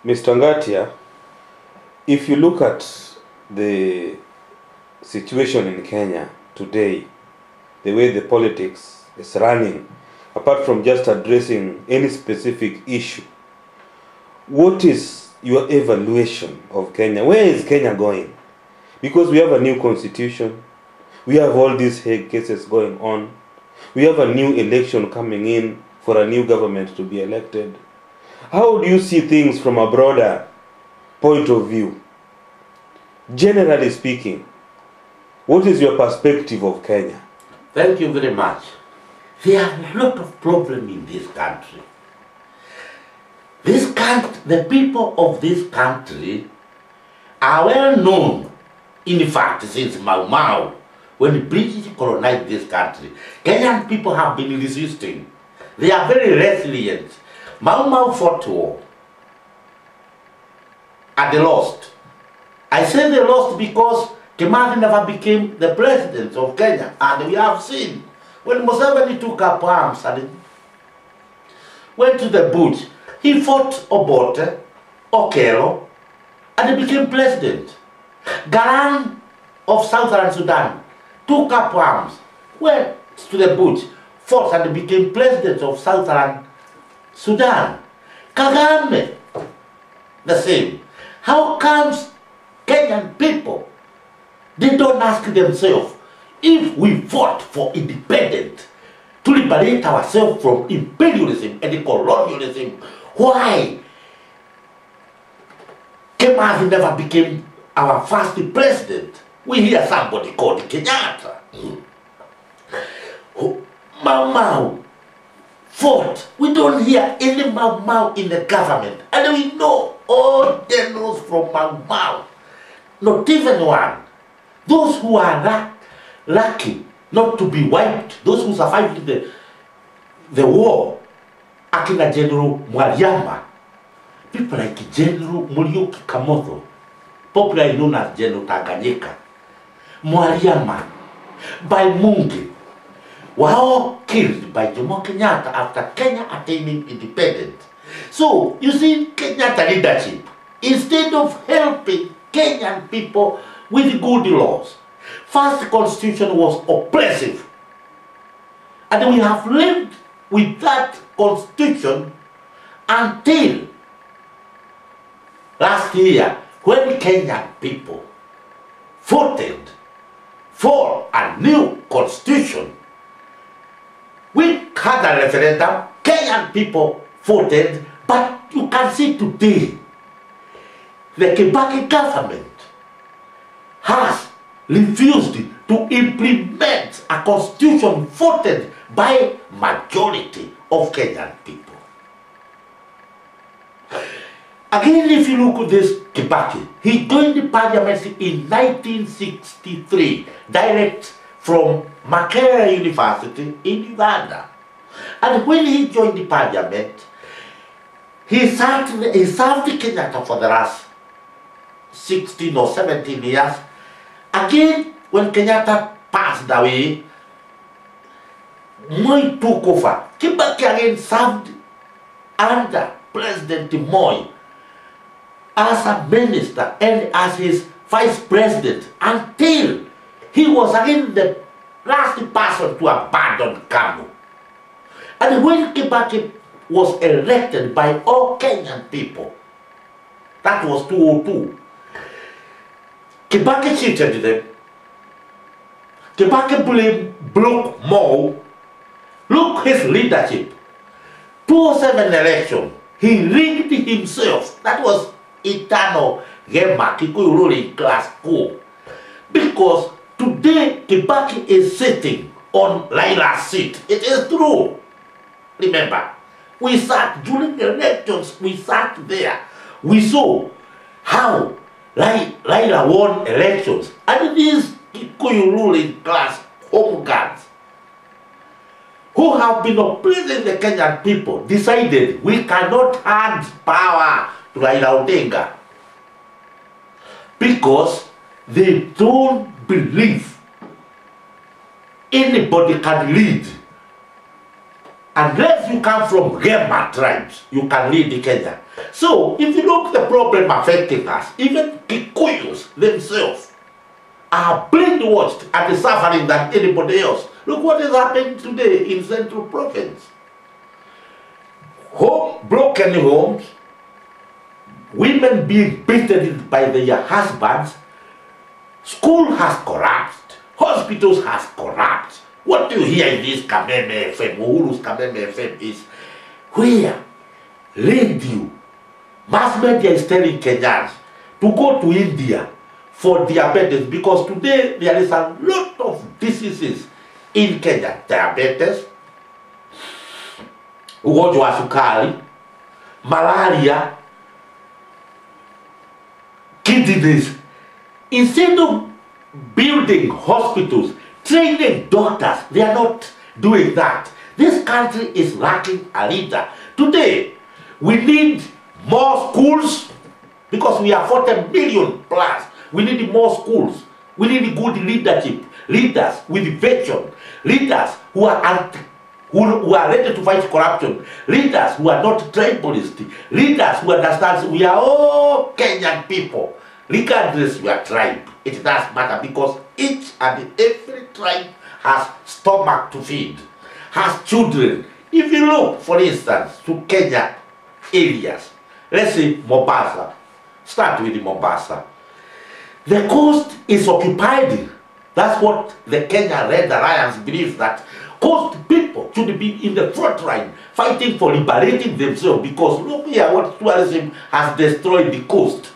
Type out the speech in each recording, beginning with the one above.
Mr. Ngatia, if you look at the situation in Kenya today, the way the politics is running, apart from just addressing any specific issue, what is your evaluation of Kenya? Where is Kenya going? Because we have a new constitution, we have all these Hague cases going on, we have a new election coming in for a new government to be elected. How do you see things from a broader point of view? Generally speaking, what is your perspective of Kenya? Thank you very much. There are a lot of problems in this country. The people of this country are well known. In fact, since Mau Mau, when the British colonized this country, Kenyan people have been resisting. They are very resilient. Mau Mau fought war, and they lost. I say they lost because Kimathi never became the president of Kenya, and we have seen when Museveni took up arms and went to the bush, he fought Obote, Okello, and he became president. Garang of Southern Sudan took up arms, went to the bush, fought and became president of Southern Sudan. Kagame, the same. How comes Kenyan people, they don't ask themselves, if we fought for independence to liberate ourselves from imperialism and colonialism, why Kimathi never became our first president? We hear somebody called Kenyatta. Mau Mau fought. We don't hear any Mau Mau in the government. And we know all generals from Mau Mau. Not even one. Those who are lucky not to be wiped, those who survived the war, Akina General Mwaliama, people like General Muriuki Kamoto, popularly known as General Tanganyika, Mwaliama, by Mungi, were all killed by Jomo Kenyatta after Kenya attaining independence. So, you see, Kenyatta leadership, instead of helping Kenyan people with good laws, first constitution was oppressive. And we have lived with that constitution until last year, when Kenyan people voted for a new constitution. We had a referendum, Kenyan people voted, but you can see today, the Kibaki government has refused to implement a constitution voted by majority of Kenyan people. Again, if you look at this Kibaki, he joined the parliament in 1963, direct from Makerere University in Uganda. And when he joined the parliament, he served Kenyatta for the last 16 or 17 years. Again, when Kenyatta passed away, Moi took over. Kibaki again served under President Moi as a minister and as his vice president until he was again the last person to abandon Kanu. And when Kibaki was elected by all Kenyan people, that was 2002, Kibaki cheated them. Kibaki blamed Brook Mo. Look his leadership. 2007 election, he rigged himself. That was eternal Gema, Kikuyu ruling class coup. Because today Kibaki is sitting on Laila's seat. It is true. Remember, we sat during the elections, we sat there. We saw how Laila won elections. And these Kikuyu ruling class home guards who have been oppressing the Kenyan people decided we cannot hand power to Raila Odinga because they don't believe anybody can lead Unless you come from Gema tribes, you can lead Kenya. So, if you look at the problem affecting us, even Kikuyus themselves are brainwashed and suffering than anybody else. Look what is happening today in Central Province. Broken homes, women being beaten by their husbands, school has collapsed, hospitals has collapsed. What do you hear in this Kameme FM, Uhuru's Kameme FM is where radio, mass media is telling Kenyans to go to India for diabetes, because today there is a lot of diseases in Kenya. Diabetes, ugonjwa wa sukari, malaria, kidneys. Instead of building hospitals, training doctors, they are not doing that. This country is lacking a leader. Today, we need more schools, because we are 40 million plus. We need more schools. We need good leadership, leaders with vision, leaders who are who are ready to fight corruption, leaders who are not tribalist, leaders who understand we are all Kenyan people, regardless of your tribe. It does matter, because each and every tribe has stomach to feed, has children. If you look, for instance, to Kenya areas, let's say Mombasa, start with Mombasa. The coast is occupied. That's what the Kenya Red Alliance believes, that coast people should be in the front line fighting for liberating themselves, because look here what tourism has destroyed the coast.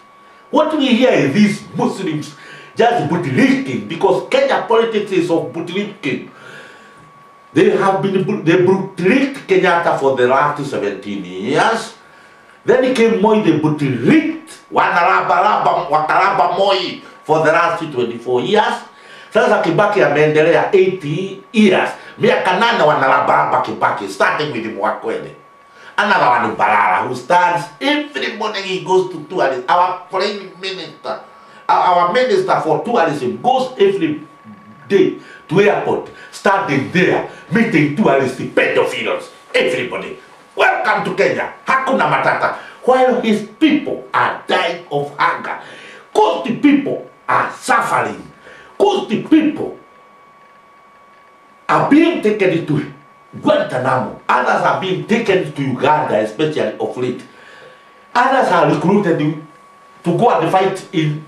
What we hear is these Muslims just bootlicking, because Kenya politics is of bootlicking. They bootlicked Kenyatta for the last 17 years. Then it came Moi, they bootlicked Wakaraba Moi for the last 24 years. Sasa Kibaki ameendelea 80 years. Miaka 8 wanalaba Kibaki, starting with Mwakwele. Another one Barara, who stands every morning, he goes to tourism. Our prime minister, our minister for tourism goes every day to airport, standing there, meeting tourists, pedophiles, everybody. Welcome to Kenya, Hakuna Matata. While his people are dying of hunger, because the people are suffering, because the people are being taken to Guantanamo, others are being taken to Uganda, especially of late. Others are recruited to go and fight in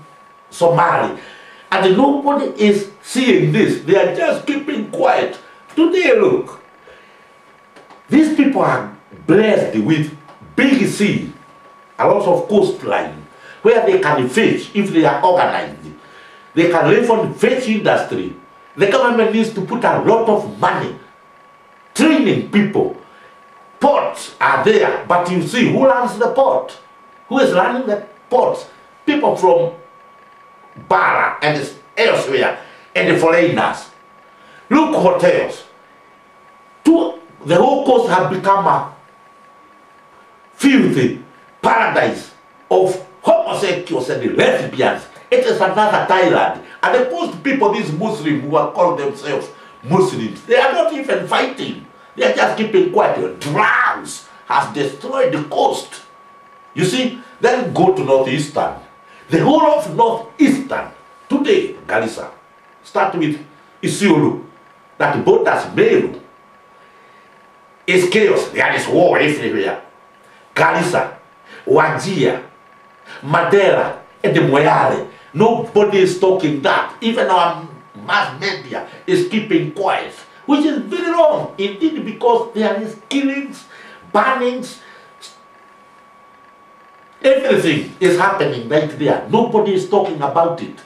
Somalia. And nobody is seeing this. They are just keeping quiet. Today, look, these people are blessed with big sea, a lot of coastline, where they can fish if they are organized. They can live on the fish industry. The government needs to put a lot of money training people. Ports are there, but you see, who runs the port? Who is running the ports? People from Bara and elsewhere, and the foreigners. Look, hotels. The whole coast has become a filthy paradise of homosexuals and lesbians. It is another Thailand. And the coast people, these Muslims who are called themselves Muslims, they are not even fighting. They are just keeping quiet. Drugs has destroyed the coast. You see, then go to Northeastern. The whole of Northeastern, today, Garissa, start with Isiolo, that borders Meru, is chaos. There is war everywhere. Garissa, Wajir, Madeira, and the Moyale. Nobody is talking that. Even our mass media is keeping quiet, which is very wrong indeed, because there is killings, burnings, everything is happening right there. Nobody is talking about it.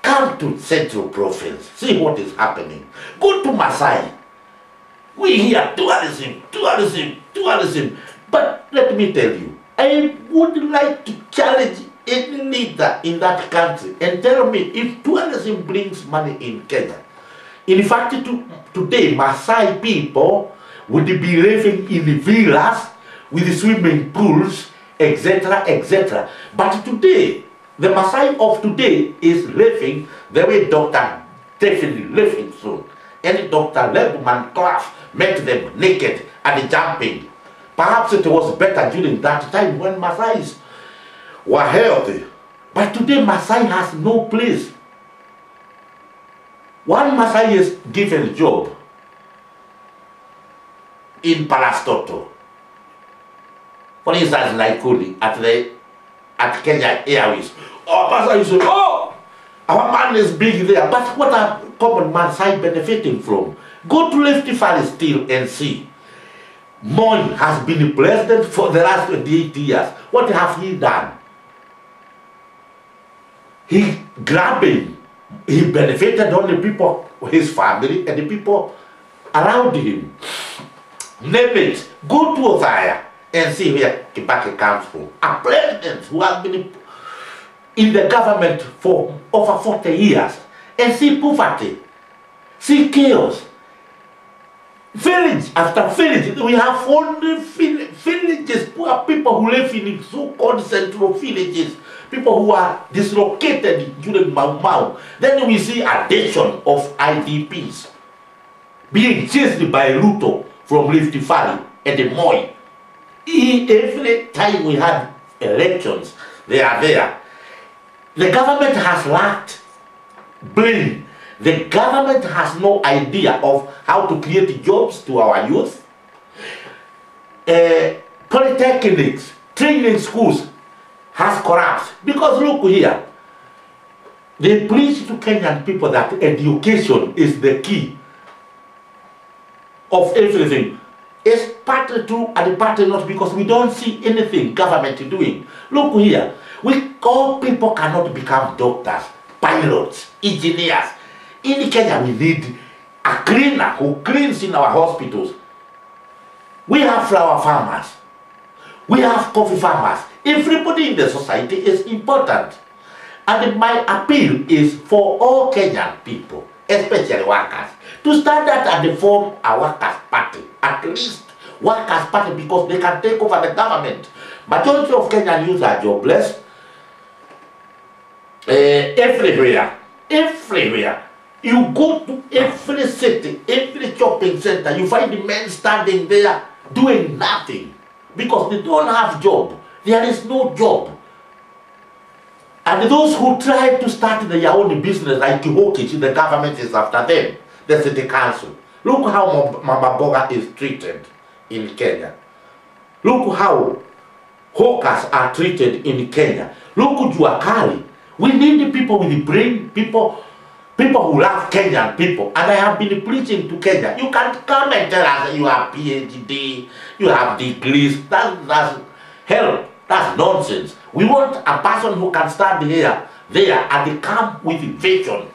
Come to Central Province, see what is happening. Go to Masai. We hear tourism, tourism, tourism. But let me tell you, I would like to challenge any leader in that country and tell me if tourism brings money in Kenya. In fact, today, Maasai people would be living in villas with swimming pools, etc., etc. But today, the Maasai of today is living the way Dr. Definitely living soon. And Dr. Lebman Clough met them naked and jumping. Perhaps it was better during that time when Maasais were healthy. But today Maasai has no place. One Maasai is given a job in Palastoto. For instance, Naikuni at Kenya Airways. Oh, Maasai say, oh, our man is big there. But what are common Maasai benefiting from? Go to Rift Valley still and see. Moi has been the president for the last 28 years. What have he done? He grabbing, he benefited only people, his family and the people around him. Name it. Go to Othaya and see where Kibaki comes from. A president who has been in the government for over 40 years and see poverty, see chaos. Village after village, we have only villages, poor people who live in so-called central villages, people who are dislocated during Mau Mau. Then we see addition of IDPs being chased by Ruto from Rift Valley and the Moi. Every time we had elections, they are there. The government has lacked brain. The government has no idea of how to create jobs to our youth. Polytechnics, training schools has collapsed. Because look here, they preach to Kenyan people that education is the key of everything. It's partly true and partly not, because we don't see anything government doing. Look here, all people cannot become doctors, pilots, engineers. In Kenya, we need a cleaner who cleans in our hospitals. We have flower farmers. We have coffee farmers. Everybody in the society is important. And my appeal is for all Kenyan people, especially workers, to stand up and form a workers' party. At least workers' party, because they can take over the government. Majority of Kenyan youth are jobless. Everywhere. You go to every city, every shopping center, you find the men standing there doing nothing because they don't have job. There is no job. And those who try to start their own business like Hokage, the government is after them, the city council. Look how Mama Boga is treated in Kenya. Look how hawkers are treated in Kenya. Look at Juakali. We need people with the brain, people who love Kenyan people. And I have been preaching to Kenya. You can't come and tell us that you have PhD, you have degrees. That's hell. That's nonsense. We want a person who can stand here, there, and come with vision,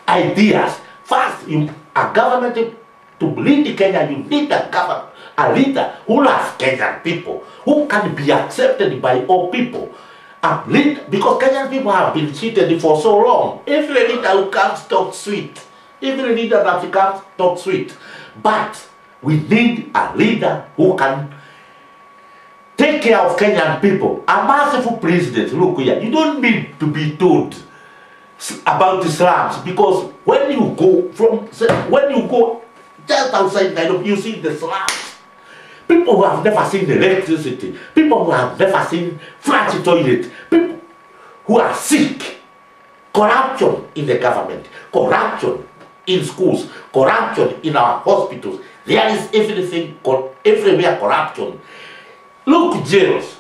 ideas. First, a government to lead Kenya, you need a leader who loves Kenyan people, who can be accepted by all people. Because Kenyan people have been cheated for so long. Every leader who comes talk sweet. Every leader that comes talk sweet. But we need a leader who can take care of Kenyan people. A merciful president. Look here, you don't need to be told about the slums, because when you go just outside Nairobi, you see the slums. People who have never seen electricity, people who have never seen flush toilet, people who are sick. Corruption in the government, corruption in schools, corruption in our hospitals. There is everything, everywhere corruption. Look, jails.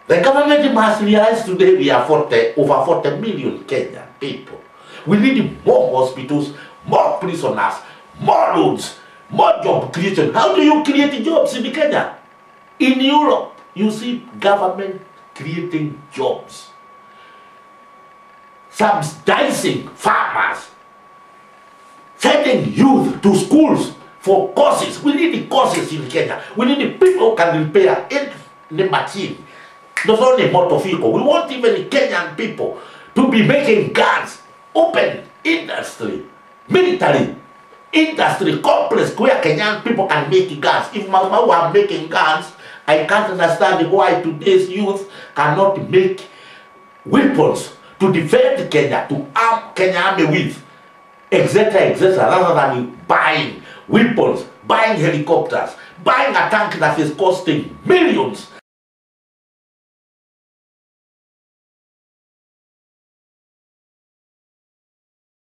The government must realize today we are over 40 million Kenyan people. We need more hospitals, more prisoners, more roads, more job creation. How do you create jobs in Kenya? In Europe, you see government creating jobs, subsidizing farmers, sending youth to schools for courses. We need courses in Kenya. We need people who can repair the machine, not only motor vehicle. We want even Kenyan people to be making guns, open industry, military industry complex where Kenyan people can make guns. If Mau are making guns, I can't understand why today's youth cannot make weapons to defend Kenya, to arm Kenya army with, etc., rather than buying weapons, buying helicopters, buying a tank that is costing millions